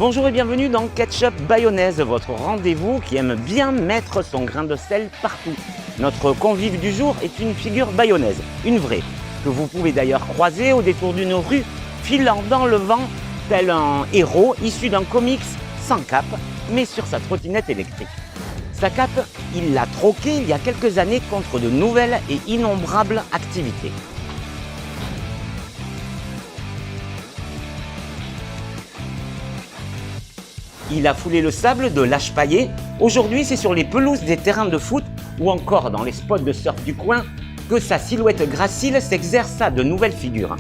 Bonjour et bienvenue dans Ketchup Bayonnaise, votre rendez-vous qui aime bien mettre son grain de sel partout. Notre convive du jour est une figure bayonnaise, une vraie, que vous pouvez d'ailleurs croiser au détour d'une rue, filant dans le vent, tel un héros issu d'un comics sans cape, mais sur sa trottinette électrique. Sa cape, il l'a troquée il y a quelques années contre de nouvelles et innombrables activités. Il a foulé le sable de l'Âche-Paillé. Aujourd'hui, c'est sur les pelouses des terrains de foot ou encore dans les spots de surf du coin que sa silhouette gracile s'exerce à de nouvelles figures.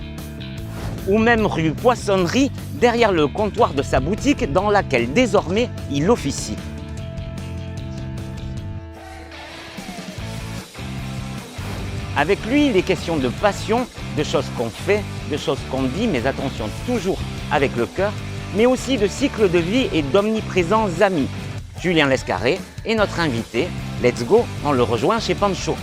Ou même rue Poissonnerie, derrière le comptoir de sa boutique dans laquelle désormais il officie. Avec lui, il est question de passion, de choses qu'on fait, de choses qu'on dit, mais attention, toujours avec le cœur, mais aussi de cycle de vie et d'omniprésents amis. Julien Lescarré est notre invité. Let's go, on le rejoint chez Pancho.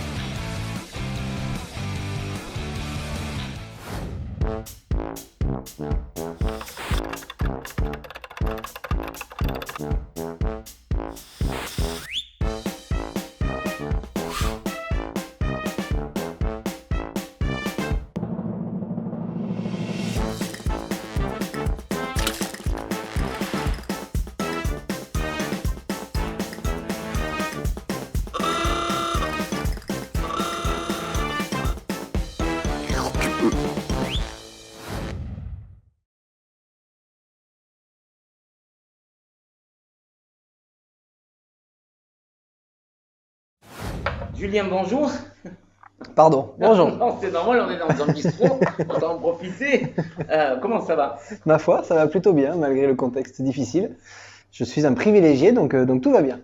Julien, bonjour. Pardon, bonjour. Non, c'est normal, on est dans un bistrot, on va en profiter. Comment ça va? Ma foi, ça va plutôt bien, malgré le contexte difficile. Je suis un privilégié, donc tout va bien.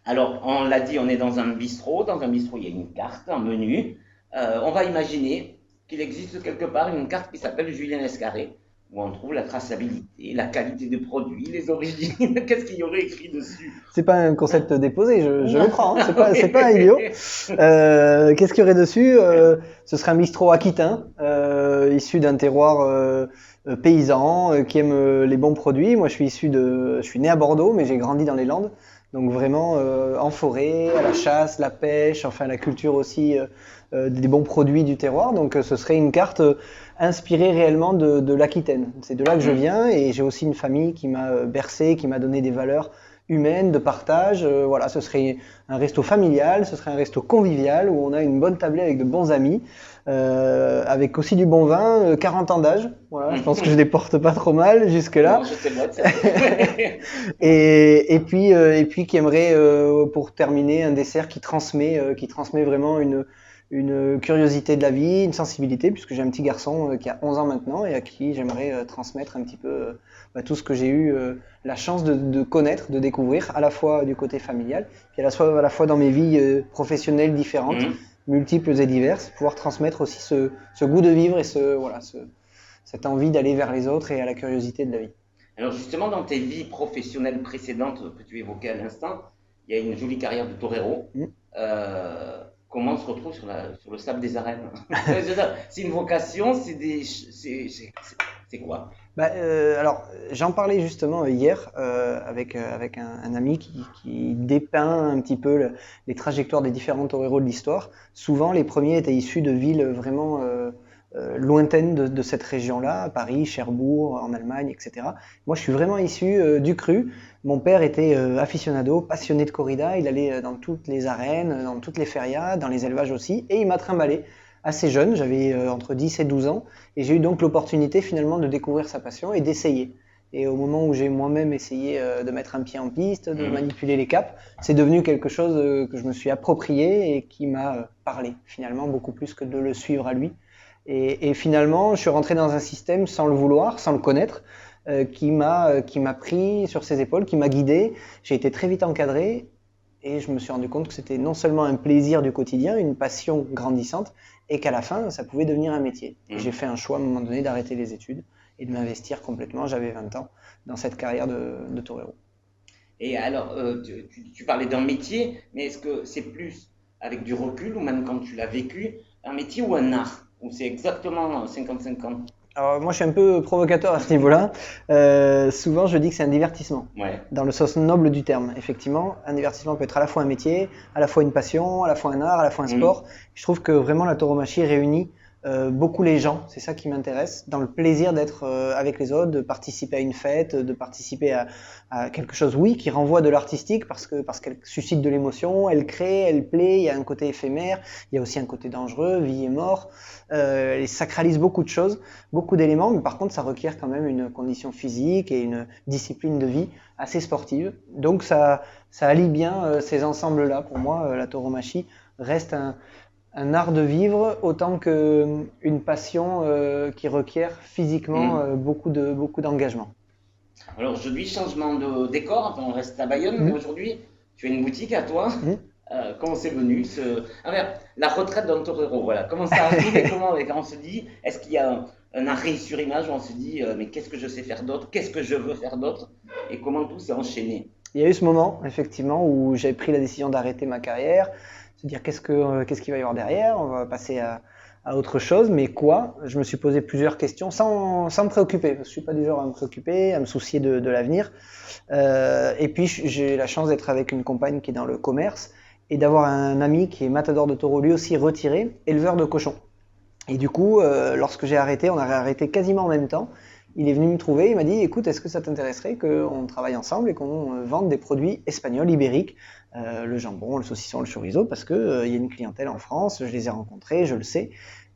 Alors, on l'a dit, on est dans un bistrot. Dans un bistrot, il y a une carte, un menu. On va imaginer qu'il existe quelque part une carte qui s'appelle Julien Lescarré, où on trouve la traçabilité, la qualité des produits, les origines. Qu'est-ce qu'il y aurait écrit dessus? C'est pas un concept déposé, je le prends, hein, c'est pas idiot. Qu'est-ce qu'il y aurait dessus? Ce serait un bistrot aquitain, issu d'un terroir paysan, qui aime les bons produits. Moi, je suis né à Bordeaux, mais j'ai grandi dans les Landes. Donc vraiment en forêt, à la chasse, la pêche, enfin la culture aussi des bons produits du terroir. Donc ce serait une carte inspirée réellement de l'Aquitaine. C'est de là que je viens et j'ai aussi une famille qui m'a bercé, qui m'a donné des valeurs humaines, de partage. Voilà, ce serait un resto familial, ce serait un resto convivial où on a une bonne tablée avec de bons amis, avec aussi du bon vin, 40 ans d'âge. Voilà, je pense que je les porte pas trop mal jusque-là. Non, je sais pas, et puis qui aimerait, pour terminer, un dessert qui transmet vraiment une curiosité de la vie, une sensibilité, puisque j'ai un petit garçon qui a 11 ans maintenant et à qui j'aimerais transmettre un petit peu tout ce que j'ai eu la chance de connaître, de découvrir, à la fois du côté familial, puis à la fois dans mes vies professionnelles différentes, multiples et diverses, pouvoir transmettre aussi ce goût de vivre et cette envie d'aller vers les autres et à la curiosité de la vie. Alors justement, dans tes vies professionnelles précédentes que tu évoquais à l'instant, il y a une jolie carrière de torero. Comment on se retrouve sur le sable des arènes? C'est une vocation, c'est quoi? Alors, j'en parlais justement hier avec un ami qui dépeint un petit peu les trajectoires des différents toreros de l'histoire. Souvent, les premiers étaient issus de villes vraiment lointaines de cette région-là, Paris, Cherbourg, en Allemagne, etc. Moi, je suis vraiment issu du cru. Mon père était aficionado, passionné de corrida. Il allait dans toutes les arènes, dans toutes les férias, dans les élevages aussi, et il m'a trimballé assez jeune. J'avais entre 10 et 12 ans, et j'ai eu donc l'opportunité finalement de découvrir sa passion et d'essayer. Et au moment où j'ai moi-même essayé de mettre un pied en piste, de manipuler les capes, c'est devenu quelque chose que je me suis approprié et qui m'a parlé finalement beaucoup plus que de le suivre à lui. Et finalement, je suis rentré dans un système sans le vouloir, sans le connaître, qui m'a pris sur ses épaules, qui m'a guidé. J'ai été très vite encadré et je me suis rendu compte que c'était non seulement un plaisir du quotidien, une passion grandissante, et qu'à la fin, ça pouvait devenir un métier. J'ai fait un choix à un moment donné d'arrêter les études et de m'investir complètement, j'avais 20 ans, dans cette carrière de torero. Et alors, tu parlais d'un métier, mais est-ce que c'est plus avec du recul ou même quand tu l'as vécu, un métier ou un art? Ou c'est exactement 50-50? Alors moi je suis un peu provocateur à ce niveau-là. Souvent je dis que c'est un divertissement, Ouais. dans le sens noble du terme. Effectivement, un divertissement peut être à la fois un métier, à la fois une passion, à la fois un art, à la fois un sport. Je trouve que vraiment la tauromachie réunit beaucoup les gens, c'est ça qui m'intéresse, dans le plaisir d'être avec les autres, de participer à une fête, de participer à quelque chose, oui, qui renvoie de l'artistique parce qu'elle suscite de l'émotion, elle crée, elle plaît, il y a un côté éphémère, il y a aussi un côté dangereux, vie et mort, elle sacralise beaucoup de choses, beaucoup d'éléments, mais par contre ça requiert quand même une condition physique et une discipline de vie assez sportive. Donc ça allie bien ces ensembles-là. Pour moi, la tauromachie reste un art de vivre autant qu'une passion qui requiert physiquement beaucoup d'engagement. Alors aujourd'hui, changement de décor, enfin, on reste à Bayonne, mais aujourd'hui, tu as une boutique à toi. Comment c'est venu la retraite d'un torero, voilà. Comment ça arrive et comment on se dit, est-ce qu'il y a un arrêt sur image où on se dit, mais qu'est-ce que je sais faire d'autre, qu'est-ce que je veux faire d'autre, et comment tout s'est enchaîné? Il y a eu ce moment, effectivement, où j'avais pris la décision d'arrêter ma carrière, se dire qu'est-ce qu'il va y avoir derrière, on va passer à autre chose, mais quoi? Je me suis posé plusieurs questions sans me préoccuper, parce que je suis pas du genre à me préoccuper, à me soucier de l'avenir. Et puis j'ai la chance d'être avec une compagne qui est dans le commerce et d'avoir un ami qui est matador de taureaux, lui aussi retiré, éleveur de cochons. Et du coup, lorsque j'ai arrêté, on a arrêté quasiment en même temps. Il est venu me trouver, il m'a dit écoute, est-ce que ça t'intéresserait qu'on travaille ensemble et qu'on vende des produits espagnols, ibériques, le jambon, le saucisson, le chorizo, parce que il y a une clientèle en France, je les ai rencontrés, je le sais.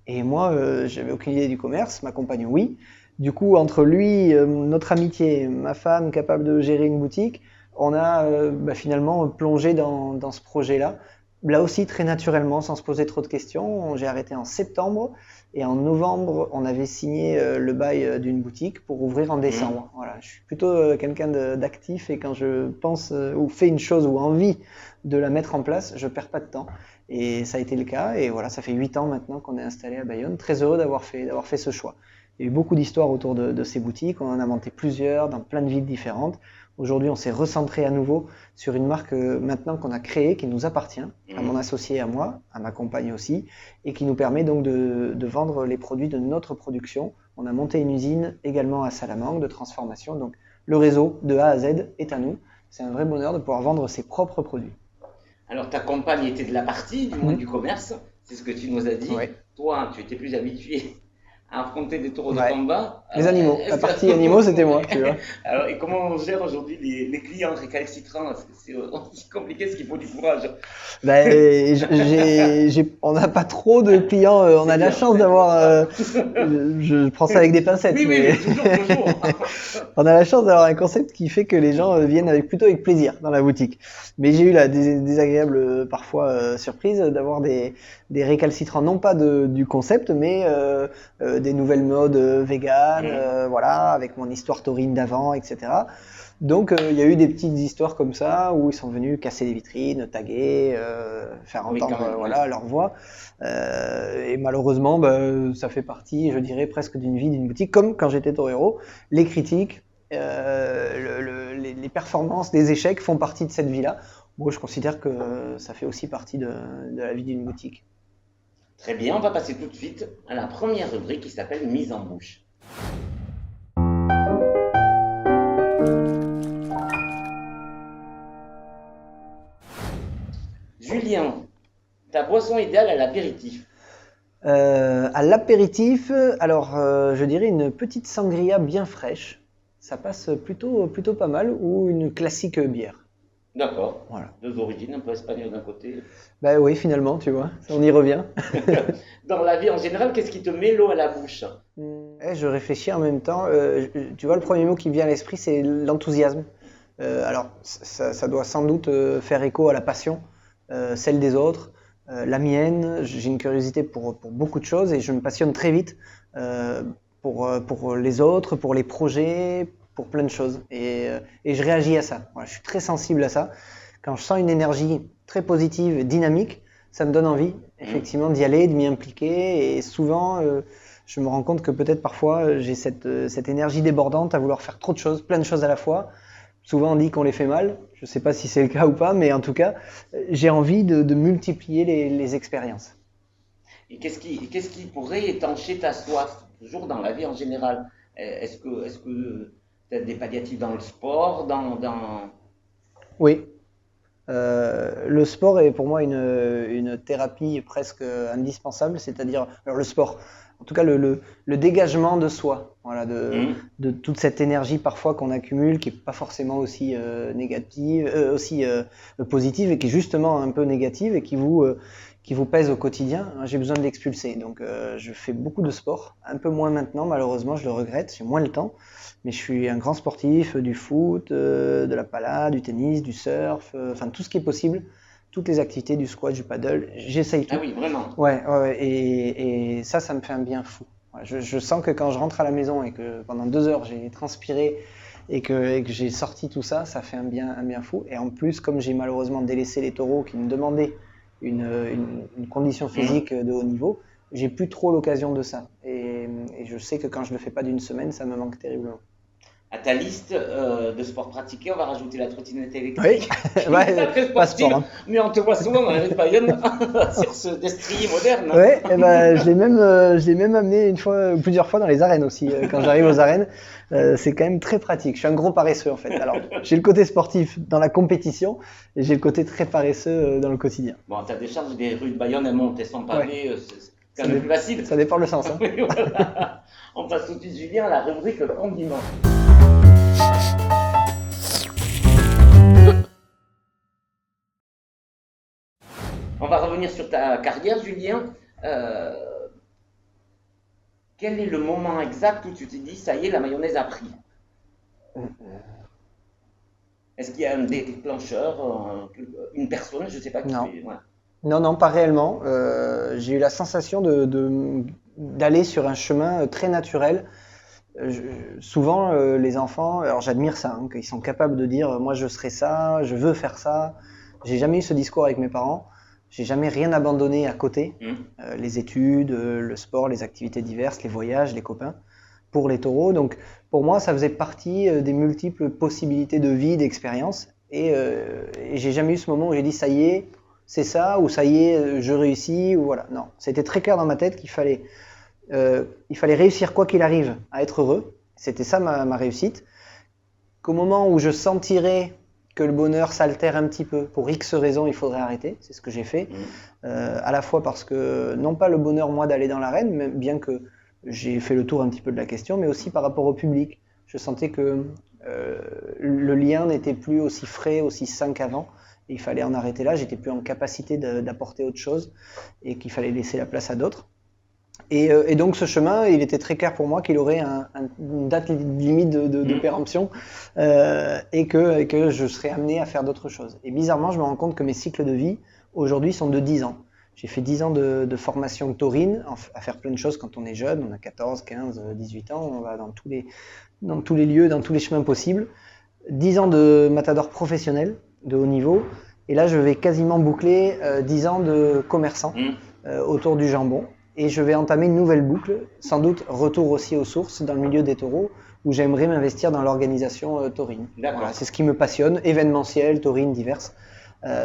Et moi, j'avais aucune idée du commerce, ma compagne oui. Du coup, entre lui, notre amitié, ma femme capable de gérer une boutique, on a finalement plongé dans ce projet-là. Là aussi, très naturellement, sans se poser trop de questions. J'ai arrêté en septembre et en novembre, on avait signé le bail d'une boutique pour ouvrir en décembre. Voilà, je suis plutôt quelqu'un d'actif et quand je pense ou fais une chose ou envie de la mettre en place, je perds pas de temps. Et ça a été le cas. Et voilà, ça fait 8 ans maintenant qu'on est installé à Bayonne. Très heureux d'avoir fait ce choix. Il y a eu beaucoup d'histoires autour de ces boutiques. On en a monté plusieurs dans plein de villes différentes. Aujourd'hui, on s'est recentré à nouveau sur une marque maintenant qu'on a créée, qui nous appartient, à mon associé et à moi, à ma compagne aussi, et qui nous permet donc de vendre les produits de notre production. On a monté une usine également à Salamanque de transformation. Donc le réseau de A à Z est à nous. C'est un vrai bonheur de pouvoir vendre ses propres produits. Alors ta compagne était de la partie, du monde du commerce, c'est ce que tu nous as dit. Oui. Toi, tu étais plus habitué à affronter des taureaux de combat. Les animaux, la partie animaux, c'était moi, tu vois. Alors, et comment on gère aujourd'hui les clients récalcitrants? C'est aussi compliqué, parce qu'il faut du courage. On n'a pas trop de clients, on a la chance d'avoir, je prends ça avec des pincettes, mais toujours. On a la chance d'avoir un concept qui fait que les gens viennent plutôt avec plaisir dans la boutique. Mais j'ai eu des désagréables parfois surprises d'avoir des récalcitrants, non pas du concept, mais des nouvelles modes vegan, voilà, avec mon histoire taurine d'avant, etc. Donc il y a eu des petites histoires comme ça où ils sont venus casser les vitrines, taguer, faire entendre leur voix. Et malheureusement, ça fait partie, je dirais, presque d'une vie d'une boutique, comme quand j'étais torero. Les critiques, les performances, les échecs font partie de cette vie-là. Moi, je considère que ça fait aussi partie de la vie d'une boutique. Très bien, on va passer tout de suite à la première rubrique qui s'appelle Mise en bouche. Julien, ta boisson idéale à l'apéritif? À l'apéritif, alors je dirais une petite sangria bien fraîche. Ça passe plutôt pas mal, ou une classique bière. D'accord. Voilà. Deux origines, un peu espagnol d'un côté. Oui, finalement, tu vois, on y revient. Dans la vie en général, qu'est-ce qui te met l'eau à la bouche? Je réfléchis en même temps. Tu vois, le premier mot qui me vient à l'esprit, c'est l'enthousiasme. Alors, ça doit sans doute faire écho à la passion, celle des autres, la mienne. J'ai une curiosité pour beaucoup de choses et je me passionne très vite pour les autres, pour les projets, pour plein de choses. Et je réagis à ça. Voilà, je suis très sensible à ça. Quand je sens une énergie très positive et dynamique, ça me donne envie, effectivement, d'y aller, de m'y impliquer. Et souvent, je me rends compte que peut-être parfois, j'ai cette énergie débordante à vouloir faire trop de choses, plein de choses à la fois. Souvent, on dit qu'on les fait mal. Je ne sais pas si c'est le cas ou pas, mais en tout cas, j'ai envie de multiplier les expériences. Et qu'est-ce qui pourrait étancher ta soif, toujours dans la vie en général? Est-ce que tu as des palliatifs dans le sport, Oui, le sport est pour moi une thérapie presque indispensable, c'est-à-dire, alors le sport, en tout cas le dégagement de soi, voilà, Hmm. de toute cette énergie parfois qu'on accumule, qui n'est pas forcément aussi négative, aussi positive, et qui est justement un peu négative et qui vous pèse au quotidien. J'ai besoin de l'expulser, donc je fais beaucoup de sport, un peu moins maintenant malheureusement, je le regrette, j'ai moins le temps. Mais je suis un grand sportif du foot, de la pala, du tennis, du surf, enfin tout ce qui est possible, toutes les activités, du squat, du paddle, j'essaye Ah tout. oui, vraiment. Ouais, ouais, ouais, et ça me fait un bien fou. Ouais, je sens que quand je rentre à la maison et que pendant 2 heures j'ai transpiré et que j'ai sorti tout ça, ça fait un bien fou. Et en plus, comme j'ai malheureusement délaissé les taureaux qui me demandaient une condition Hmm. physique de haut niveau, j'ai plus trop l'occasion de ça. Et je sais que quand je le fais pas d'une semaine, ça me manque terriblement. À ta liste de sports pratiqués, on va rajouter la trottinette Oui, électrique, qui n'est pas ouais, très passeport, sportive, hein. mais on te voit souvent dans la rue de Bayonne sur ce destrier moderne. Ouais, et ben, je l'ai même amené une fois, ou plusieurs fois dans les arènes aussi. Quand j'arrive aux arènes, c'est quand même très pratique. Je suis un gros paresseux en fait. Alors, j'ai le côté sportif dans la compétition et j'ai le côté très paresseux dans le quotidien. Bon, tu as des charges des rues de Bayonne, elles montent, elles sont Ouais, pavées, c'est ça, quand même plus facile. ça dépend le sens, hein. Oui, voilà. On passe tout de suite, Julien, à la rubrique condiment. On va revenir sur ta carrière, Julien. Euh, Quel est le moment exact où tu t'es dit, ça y est, la mayonnaise a pris? Est-ce qu'il y a un déclencheur, une personne, je ne sais pas qui Non. fait. Voilà. Non, non, pas réellement. J'ai eu la sensation d'aller sur un chemin très naturel. Souvent, les enfants, alors j'admire ça, hein, qu'ils sont capables de dire, moi je serai ça, je veux faire ça. J'ai jamais eu ce discours avec mes parents. J'ai jamais rien abandonné à côté. Hmm. Les études, le sport, les activités diverses, les voyages, les copains, pour les taureaux. Donc pour moi, ça faisait partie des multiples possibilités de vie, d'expérience. Et j'ai jamais eu ce moment où j'ai dit, ça y est, c'est ça, ou ça y est, je réussis, ou voilà. Non, c'était très clair dans ma tête il fallait réussir quoi qu'il arrive à être heureux. C'était ça ma réussite. Qu'au moment où je sentirais que le bonheur s'altère un petit peu, pour X raisons, il faudrait arrêter. C'est ce que j'ai fait. À la fois parce que, non pas le bonheur, moi, d'aller dans l'arène, même bien que j'ai fait le tour un petit peu de la question, mais aussi par rapport au public. Je sentais que le lien n'était plus aussi frais, aussi sain qu'avant. Et il fallait en arrêter là. J'étais plus en capacité d'apporter autre chose et qu'il fallait laisser la place à d'autres. Et donc ce chemin, il était très clair pour moi qu'il aurait une date limite de péremption et que je serais amené à faire d'autres choses. Et bizarrement, je me rends compte que mes cycles de vie aujourd'hui sont de 10 ans. J'ai fait 10 ans de formation taurine, à faire plein de choses quand on est jeune, on a 14, 15, 18 ans, on va dans tous les lieux, dans tous les chemins possibles. 10 ans de matador professionnel de haut niveau, et là je vais quasiment boucler 10 ans de commerçant autour du jambon. Et je vais entamer une nouvelle boucle, sans doute retour aussi aux sources dans le milieu des taureaux, où j'aimerais m'investir dans l'organisation taurine. Voilà, c'est ce qui me passionne, événementiel, taurine, diverses,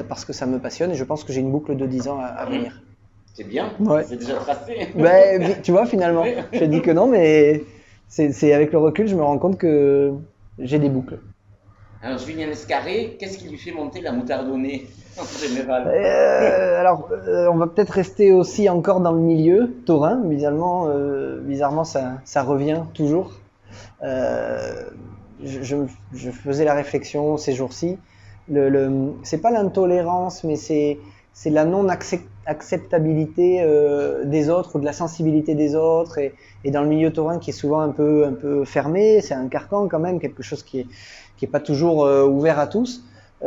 parce que ça me passionne et je pense que j'ai une boucle de 10 ans à venir. C'est bien, Ouais. c'est déjà tracé. Ben, tu vois, finalement, Oui. je te dis que non, mais c'est avec le recul, je me rends compte que j'ai des boucles. Alors, Julien Escarré, qu'est-ce qui lui fait monter la moutarde au nez, en général? Alors, on va peut-être rester aussi encore dans le milieu taurin. Bizarrement, ça revient toujours. Euh, je faisais la réflexion ces jours-ci. C'est pas l'intolérance, mais c'est la non-acceptabilité des autres ou de la sensibilité des autres. Et dans le milieu taurin qui est souvent un peu fermé, c'est un carcan quand même, quelque chose qui est pas toujours ouvert à tous.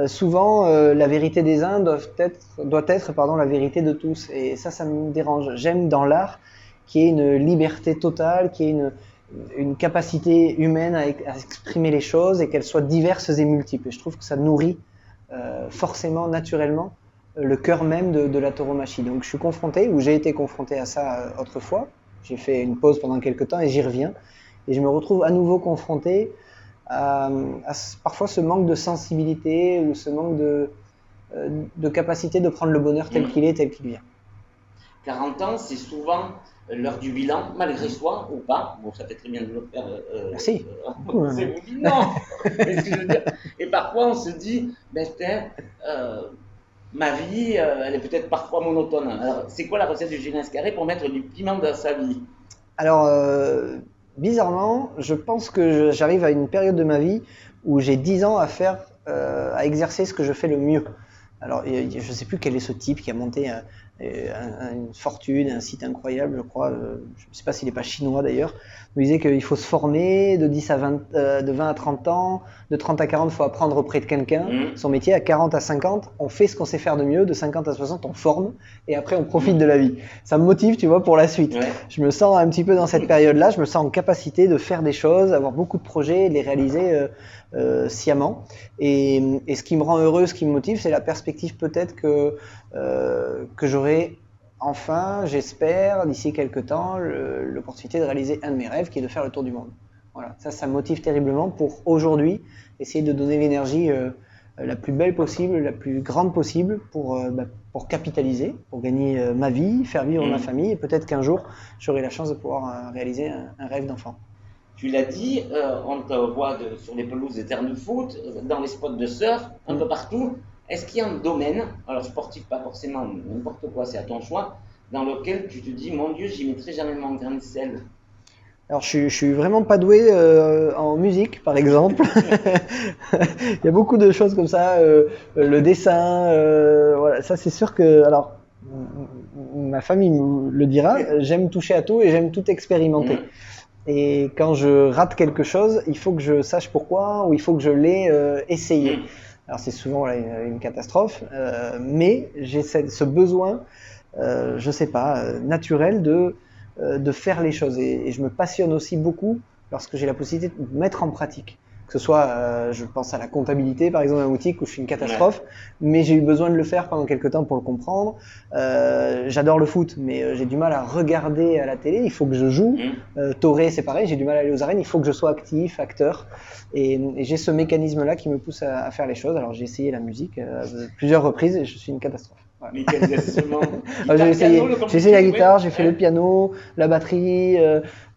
Souvent, la vérité des uns doit être la vérité de tous. Et ça me dérange. J'aime dans l'art qu'il y ait une liberté totale, qu'il y ait une capacité humaine à exprimer les choses et qu'elles soient diverses et multiples. Et je trouve que ça nourrit forcément, naturellement, le cœur même de la tauromachie. Donc je suis confronté, ou j'ai été confronté à ça autrefois. J'ai fait une pause pendant quelques temps et j'y reviens. Et je me retrouve à nouveau confronté à parfois ce manque de sensibilité ou ce manque de capacité de prendre le bonheur tel qu'il est, tel qu'il vient. 40 ans, c'est souvent l'heure du bilan, malgré soi ou pas. Bon, ça fait très bien de le faire. Merci. C'est vous dit non. Mais ce que je veux dire. Et parfois, on se dit, ben, ma vie, elle est peut-être parfois monotone. Alors, c'est quoi la recette du Julien Scarré pour mettre du piment dans sa vie? Alors, bizarrement, je pense que j'arrive à une période de ma vie où j'ai 10 ans à exercer ce que je fais le mieux. Alors, je ne sais plus quel est ce type qui a monté une fortune, un site incroyable, je crois. Je ne sais pas s'il n'est pas chinois d'ailleurs. Il disait qu'il faut se former de 20 à 30 ans, de 30 à 40, il faut apprendre auprès de quelqu'un. Son métier, à 40 à 50, on fait ce qu'on sait faire de mieux. De 50 à 60, on forme et après, on profite de la vie. Ça me motive, tu vois, pour la suite. Ouais. Je me sens un petit peu dans cette période-là. Je me sens en capacité de faire des choses, avoir beaucoup de projets, de les réaliser sciemment. Et ce qui me rend heureux, ce qui me motive, c'est la perspective peut-être que j'aurai enfin, j'espère, d'ici quelques temps, l'opportunité de réaliser un de mes rêves qui est de faire le tour du monde. Voilà, ça me motive terriblement pour aujourd'hui essayer de donner l'énergie la plus belle possible, la plus grande possible pour capitaliser, pour gagner ma vie, faire vivre ma famille et peut-être qu'un jour j'aurai la chance de pouvoir réaliser un rêve d'enfant. Tu l'as dit, on te voit sur les pelouses des terrains de foot, dans les spots de surf, un peu partout. Est-ce qu'il y a un domaine, alors sportif pas forcément, n'importe quoi, c'est à ton choix, dans lequel tu te dis, mon Dieu, j'y mettrai jamais mon grain de sel? Alors je suis vraiment pas doué en musique, par exemple. Il y a beaucoup de choses comme ça, le dessin, voilà, ça c'est sûr que, alors ma famille me le dira, j'aime toucher à tout et j'aime tout expérimenter. Et quand je rate quelque chose, il faut que je sache pourquoi ou il faut que je l'ai essayé. Alors c'est souvent une catastrophe, mais j'ai ce besoin, je sais pas, naturel de faire les choses. Et je me passionne aussi beaucoup lorsque j'ai la possibilité de mettre en pratique. Que ce soit, je pense à la comptabilité par exemple, à la boutique où je suis une catastrophe, mais j'ai eu besoin de le faire pendant quelques temps pour le comprendre. J'adore le foot, mais j'ai du mal à regarder à la télé, il faut que je joue. Torer, c'est pareil, j'ai du mal à aller aux arènes, il faut que je sois actif, acteur. Et j'ai ce mécanisme-là qui me pousse à faire les choses. Alors j'ai essayé la musique plusieurs reprises et je suis une catastrophe. Voilà. Mais quels instruments? J'ai essayé la guitare, j'ai fait le piano, la batterie,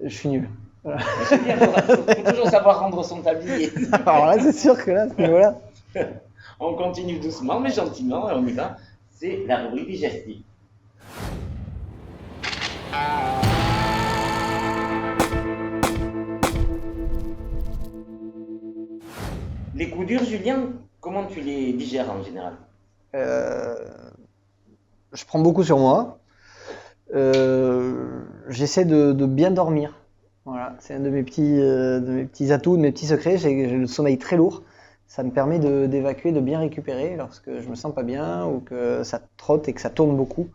je suis nul. Voilà. C'est bien, il faut toujours savoir rendre son tablier. Alors là, c'est sûr que là, ce niveau-là. On continue doucement, mais gentiment, et on y va. C'est la rubrique digestive. Les coups durs, Julien, comment tu les digères en général? Je prends beaucoup sur moi. J'essaie de bien dormir. Voilà, c'est un de mes petits atouts, de mes petits secrets. J'ai le sommeil très lourd. Ça me permet d'évacuer, de bien récupérer lorsque je me sens pas bien ou que ça trotte et que ça tourne beaucoup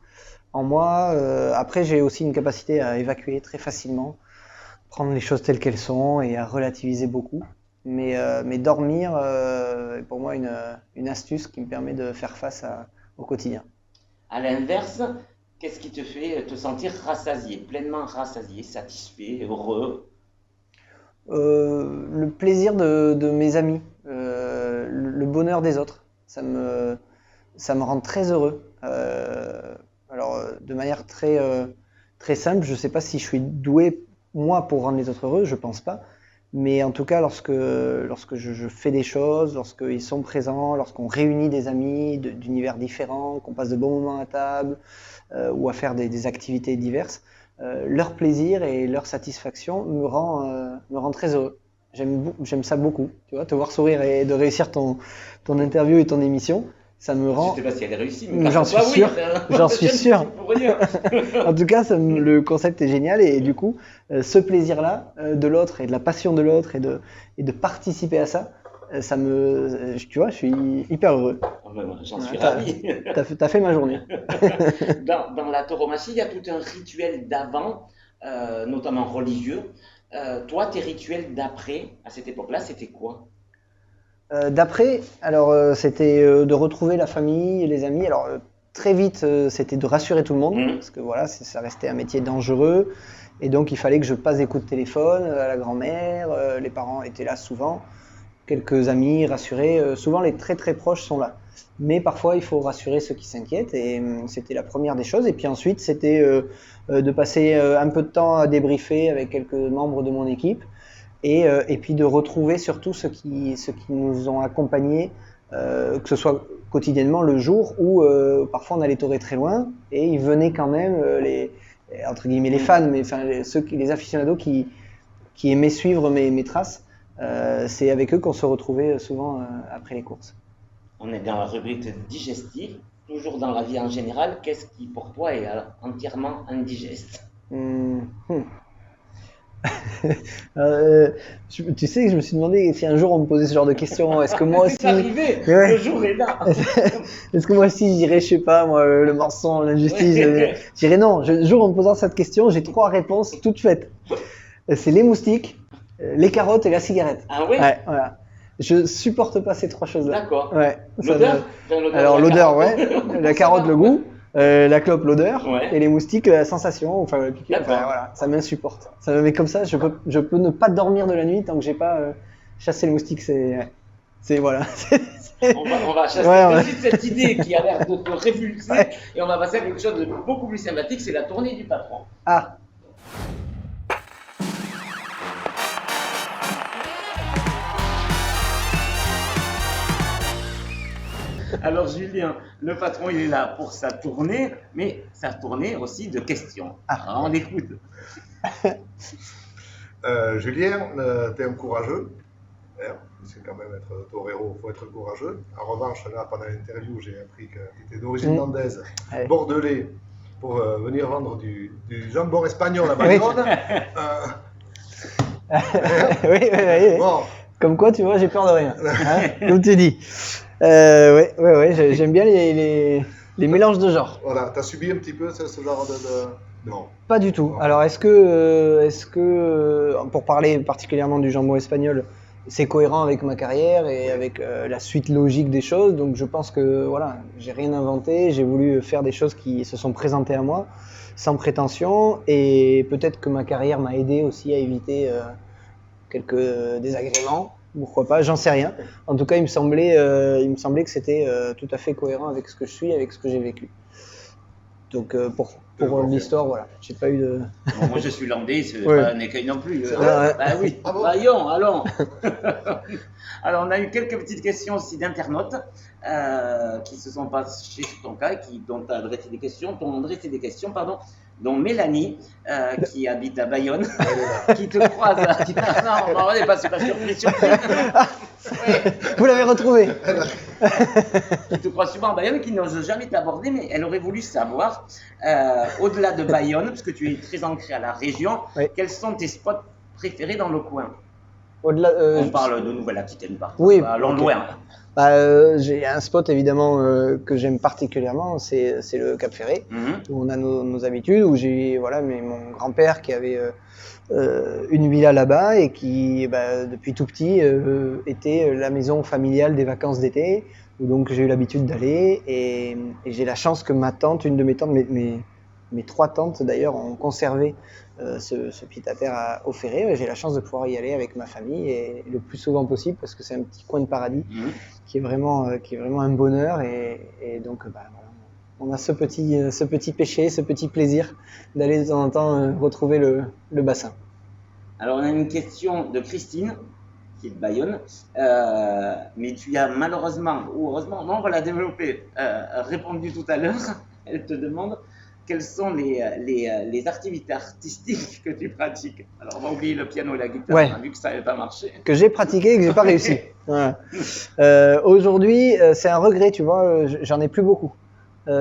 en moi. Après, j'ai aussi une capacité à évacuer très facilement, prendre les choses telles qu'elles sont et à relativiser beaucoup. Mais dormir est pour moi une astuce qui me permet de faire face au quotidien. À l'inverse, qu'est-ce qui te fait te sentir rassasié, pleinement rassasié, satisfait, heureux? Le plaisir de mes amis, le bonheur des autres, ça me rend très heureux. Alors, de manière très simple, je ne sais pas si je suis doué, moi, pour rendre les autres heureux, je ne pense pas. Mais en tout cas, lorsque je fais des choses, lorsqu'ils sont présents, lorsqu'on réunit des amis d'univers différents, qu'on passe de bons moments à table ou à faire des activités diverses, leur plaisir et leur satisfaction me rend très heureux. J'aime ça beaucoup, tu vois, te voir sourire et de réussir ton interview et ton émission. Ça me rend. Je ne sais pas si elle est réussie, mais j'en suis sûr. J'en suis sûr. En tout cas, le concept est génial et du coup, ce plaisir-là de l'autre et de la passion de l'autre et de participer à ça, tu vois, je suis hyper heureux. J'en suis ravi. T'as fait ma journée. Dans la tauromachie, il y a tout un rituel d'avant, notamment religieux. Toi, tes rituels d'après, à cette époque-là, c'était quoi? D'après, alors c'était de retrouver la famille et les amis. Alors très vite, c'était de rassurer tout le monde parce que voilà, ça restait un métier dangereux et donc il fallait que je passe des coups de téléphone à la grand-mère. Les parents étaient là souvent quelques amis, rassurer. Souvent, les très très proches sont là. Mais parfois, il faut rassurer ceux qui s'inquiètent. Et c'était la première des choses. Et puis ensuite, c'était de passer un peu de temps à débriefer avec quelques membres de mon équipe. Et puis de retrouver surtout ceux qui nous ont accompagnés, que ce soit quotidiennement le jour où parfois on allait torer très loin. Et ils venaient quand même, entre guillemets les fans, mais enfin, les aficionados qui aimaient suivre mes traces. C'est avec eux qu'on se retrouvait souvent après les courses. On est dans la rubrique digestive, toujours dans la vie en général. Qu'est-ce qui pour toi est entièrement indigeste? Tu sais que je me suis demandé si un jour on me posait ce genre de questions. Est-ce que moi aussi, c'est arrivé, le jour est là. Est-ce que moi aussi je dirais, je sais pas, moi, le mensonge, l'injustice, je dirais non. Le jour où on me posera cette question, j'ai 3 réponses toutes faites. C'est les moustiques, les carottes et la cigarette. Ah oui? Ouais, voilà. Je supporte pas ces 3 choses-là. D'accord. Ouais. L'odeur? Alors l'odeur, ouais. La carotte, le goût. La clope, l'odeur. Ouais. Et les moustiques, la sensation. Enfin, la piqûre. Enfin, voilà. Ça m'insupporte. Ça me met comme ça. Je peux ne pas dormir de la nuit tant que j'ai pas chassé le moustique. C'est voilà. On va chasser tout de suite cette idée qui a l'air de te révulser. Ouais. Et on va passer à quelque chose de beaucoup plus sympathique. C'est la tournée du patron. Ah. Alors Julien, le patron, il est là pour sa tournée, mais sa tournée aussi de questions. Alors, on l'écoute. Julien, tu es un courageux. C'est quand même être torero, il faut être courageux. En revanche, là, pendant l'interview, j'ai appris que tu étais d'origine landaise, bordelais, pour venir vendre du jambon espagnol à Bayonne. Oui. Bon. Comme quoi, tu vois, j'ai peur de rien. Hein, comme tu dis. Ouais, j'aime bien les mélanges de genres. Voilà, tu as subi un petit peu ce genre de... Non. Pas du tout. Alors, est-ce que pour parler particulièrement du jambon espagnol, c'est cohérent avec ma carrière et avec la suite logique des choses? Donc, je pense que voilà, j'ai rien inventé. J'ai voulu faire des choses qui se sont présentées à moi, sans prétention. Et peut-être que ma carrière m'a aidé aussi à éviter quelques désagréments. Pourquoi pas, j'en sais rien. En tout cas, il me semblait que c'était tout à fait cohérent avec ce que je suis, avec ce que j'ai vécu. Donc pour l'histoire, voilà, j'ai pas eu de... Bon, moi je suis landais, c'est pas un écueil non plus. Bah oui, ah bon? Voyons, allons. Alors on a eu quelques petites questions aussi d'internautes qui se sont passées sur ton cas, dont tu as adressé des questions, dont Mélanie, qui habite à Bayonne, qui te croise. Non, on n'est pas surpris. Ouais. Vous l'avez retrouvé. Qui te croise souvent à Bayonne, qui n'ose jamais t'aborder, mais elle aurait voulu savoir, au-delà de Bayonne, parce que tu es très ancré à la région, quels sont tes spots préférés dans le coin? On parle de Nouvelle-Aquitaine, par contre. Oui, allons loin. J'ai un spot évidemment que j'aime particulièrement, c'est le Cap Ferré, où on a nos habitudes, où j'ai mon grand-père qui avait une villa là-bas et qui depuis tout petit était la maison familiale des vacances d'été, où donc j'ai eu l'habitude d'aller et j'ai la chance que ma tante, une de mes tantes, mes 3 tantes d'ailleurs ont conservé ce pied-à-terre au Ferré. J'ai la chance de pouvoir y aller avec ma famille et le plus souvent possible parce que c'est un petit coin de paradis qui est vraiment un bonheur et donc voilà, on a ce petit péché, ce petit plaisir d'aller de temps en temps retrouver le bassin. Alors on a une question de Christine qui est de Bayonne, mais tu as malheureusement ou heureusement, non, on va la développer, répondu tout à l'heure. Elle te demande quelles sont les activités artistiques que tu pratiques. Alors, on va oublier le piano et la guitare, on a vu que ça n'avait pas marché. Que j'ai pratiqué et que j'ai pas réussi. Voilà. Aujourd'hui, c'est un regret, tu vois, j'en ai plus beaucoup.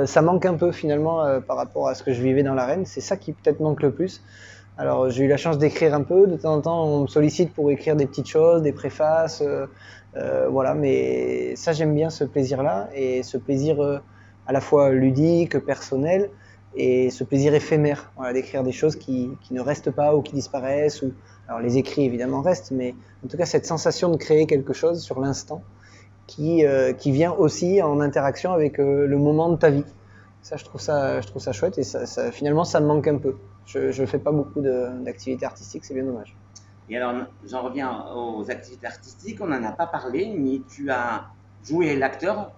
Ça manque un peu finalement par rapport à ce que je vivais dans l'arène. C'est ça qui peut-être manque le plus. Alors, j'ai eu la chance d'écrire un peu. De temps en temps, on me sollicite pour écrire des petites choses, des préfaces. Voilà, mais ça, j'aime bien ce plaisir-là. Et ce plaisir à la fois ludique, personnel, et ce plaisir éphémère, voilà, d'écrire des choses qui ne restent pas ou qui disparaissent. Alors les écrits évidemment restent, mais en tout cas cette sensation de créer quelque chose sur l'instant qui vient aussi en interaction avec le moment de ta vie. Ça, je trouve ça chouette et finalement ça me manque un peu. Je ne fais pas beaucoup d'activités artistiques, c'est bien dommage. Et alors, j'en reviens aux activités artistiques, on n'en a pas parlé, mais tu as joué l'acteur,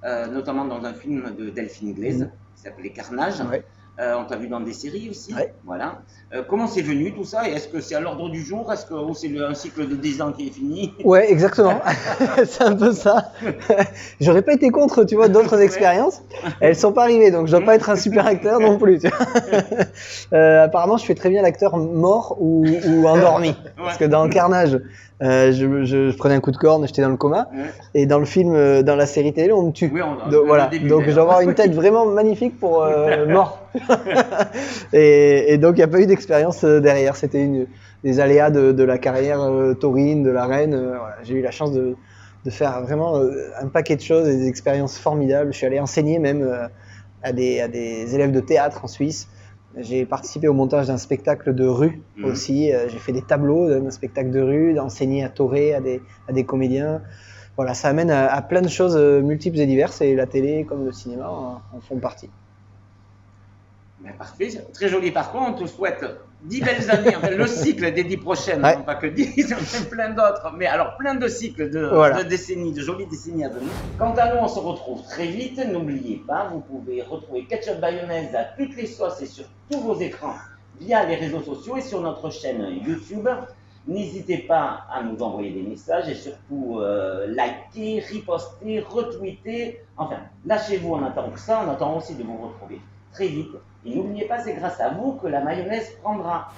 notamment dans un film de Delphine Glaise qui s'appelait Carnage. Ouais. On t'a vu dans des séries aussi. Ouais. Voilà. Comment c'est venu tout ça? Et est-ce que c'est à l'ordre du jour? Est-ce que c'est un cycle de 10 ans qui est fini? Ouais, exactement. C'est un peu ça. J'aurais pas été contre, tu vois, d'autres expériences. Elles sont pas arrivées, donc je dois pas être un super acteur non plus. Tu vois. Apparemment, je fais très bien l'acteur mort ou endormi. Parce que dans Carnage, je prenais un coup de corne, j'étais dans le coma. Et dans le film, dans la série télé, on me tue. Oui, Donc, voilà. Donc je dois avoir une tête vraiment magnifique pour mort. Et donc il n'y a pas eu d'expérience derrière. C'était des aléas de la carrière taurine, de la reine. Voilà. J'ai eu la chance de faire vraiment un paquet de choses et des expériences formidables. Je suis allé enseigner même à des élèves de théâtre en Suisse. J'ai participé au montage d'un spectacle de rue aussi. J'ai fait des tableaux d'un spectacle de rue, d'enseigner à taurer à des comédiens. Voilà, ça amène à plein de choses multiples et diverses, et la télé comme le cinéma en font partie. Ben parfait, très joli parcours. On te souhaite 10 belles années, enfin, le cycle des 10 prochaines, non pas que 10, mais plein d'autres, mais alors plein de cycles de décennies, de jolies décennies à venir. Quant à nous, on se retrouve très vite. N'oubliez pas, vous pouvez retrouver Ketchup Bayonnaise à toutes les sauces et sur tous vos écrans via les réseaux sociaux et sur notre chaîne YouTube. N'hésitez pas à nous envoyer des messages et surtout liker, riposter, retweeter. Enfin, lâchez-vous, on attend que ça, on attend aussi de vous retrouver très vite. Et n'oubliez pas, c'est grâce à vous que la mayonnaise prendra.